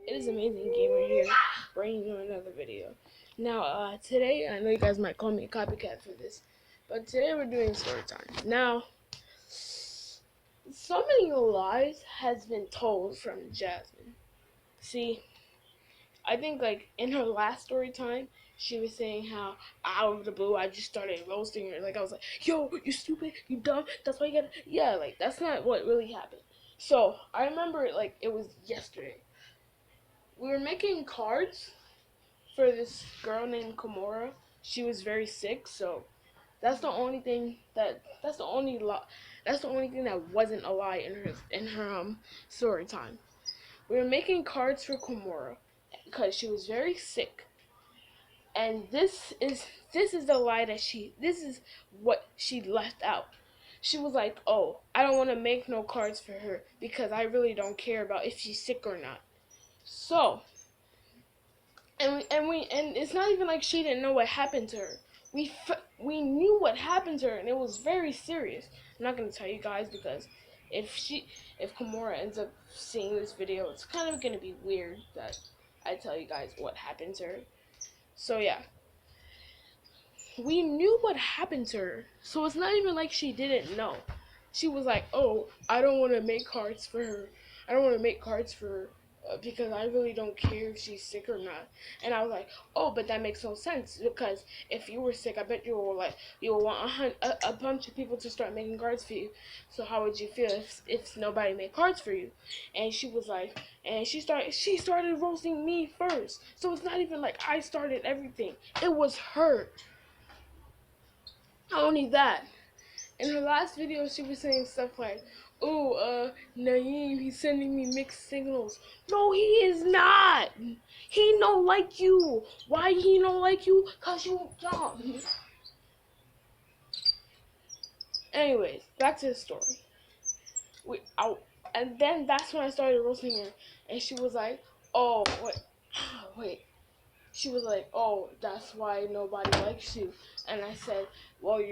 It is Amazing Gamer here, bringing you another video. Now, today, I know you guys might call me a copycat for this, but today we're doing story time. Now, so many lies has been told from Jazsmin. See, I think, like, in her last story time, she was saying how, out of the blue, I just started roasting her. Like, I was like, yo, you stupid, you dumb, that's why you gotta, yeah, like, that's not what really happened. So, I remember, it was yesterday. We were making cards for this girl named Kimura. She was very sick, so that's the only thing that's the only thing that wasn't a lie in her story time. We were making cards for Kimura because she was very sick. And this is the lie that this is what she left out. She was like, "Oh, I don't want to make no cards for her because I really don't care about if she's sick or not." So, and it's not even like she didn't know what happened to her. We knew what happened to her, and it was very serious. I'm not gonna tell you guys because if Kimura ends up seeing this video, it's kind of gonna be weird that I tell you guys what happened to her. So yeah, we knew what happened to her, so it's not even like she didn't know. She was like, "Oh, I don't want to make cards for her. I don't want to make cards for her because I really don't care if she's sick or not." And I was like, "Oh, but that makes no sense because if you were sick, I bet you will want a bunch of people to start making cards for you. So how would you feel if nobody made cards for you?" And she was like, and she started roasting me first. So it's not even like I started everything. It was her. Not only that, in her last video, she was saying stuff like, "Oh, Naeem, he's sending me mixed signals." No, he is not. He don't like you. Why he don't like you? Cause you dumb. Anyways, back to the story. And then that's when I started roasting her, and she was like, "Oh, wait." She was like, "Oh, that's why nobody likes you." And I said, "Well,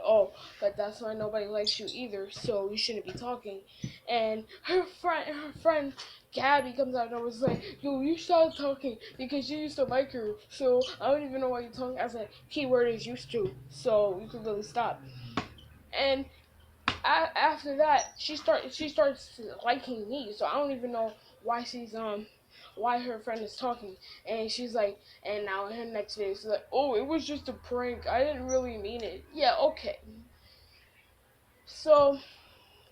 oh, but that's why nobody likes you either, so we shouldn't be talking." And her friend Gabby comes out and I was like, "Yo, you started talking because you used to like her, so I don't even know why you're talking." I said, "Keyword is used to, so you can really stop." And after that, she starts liking me, so I don't even know why why her friend is talking. And she's like, and now in her next video she's like, "Oh, it was just a prank, I didn't really mean it." Yeah, okay. So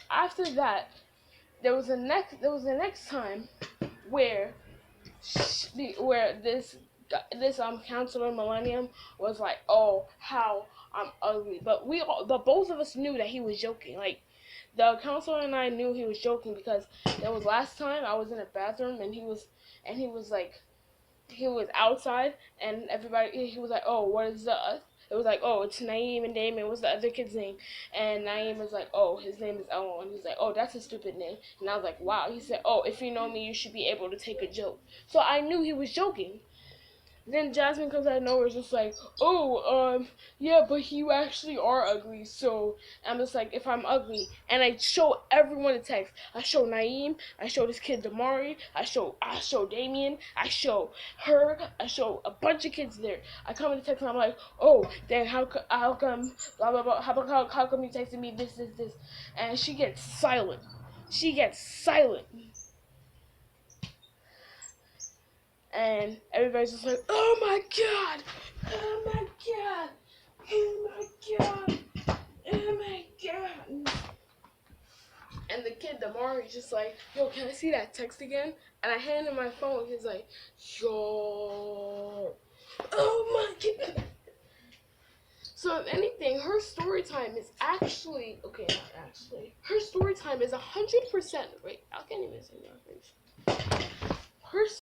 after that, there was the next time where where this counselor Millennium was like, "Oh, how I'm ugly," but both of us knew that he was joking. Like, the counselor and I knew he was joking because there was last time I was in a bathroom and he was outside, and he was like, "Oh, what is the?" It was like, "Oh, it's Naeem and Damon. What's the other kid's name?" And Naeem was like, "Oh, his name is Elmo." And he's like, "Oh, that's a stupid name." And I was like, "Wow." He said, "Oh, if you know me, you should be able to take a joke." So I knew he was joking. Then Jazsmin comes out of nowhere, just like, "Oh, yeah, but you actually are ugly." So I'm just like, if I'm ugly, and I show everyone the text. I show Naeem, I show this kid Damari, I show Damien, I show her, I show a bunch of kids there. I come in the text and I'm like, "Oh, then how come blah blah blah? How come you texted me this?" And she gets silent. She gets silent. And everybody's just like, "Oh my god, oh my god, oh my god, oh my god." And the kid Damari's just like, "Yo, can I see that text again?" And I hand him my phone. He's like, "Yo, oh my god." So if anything, her story time is actually okay. Not actually, her story time is 100%. Wait, I can't even say my face.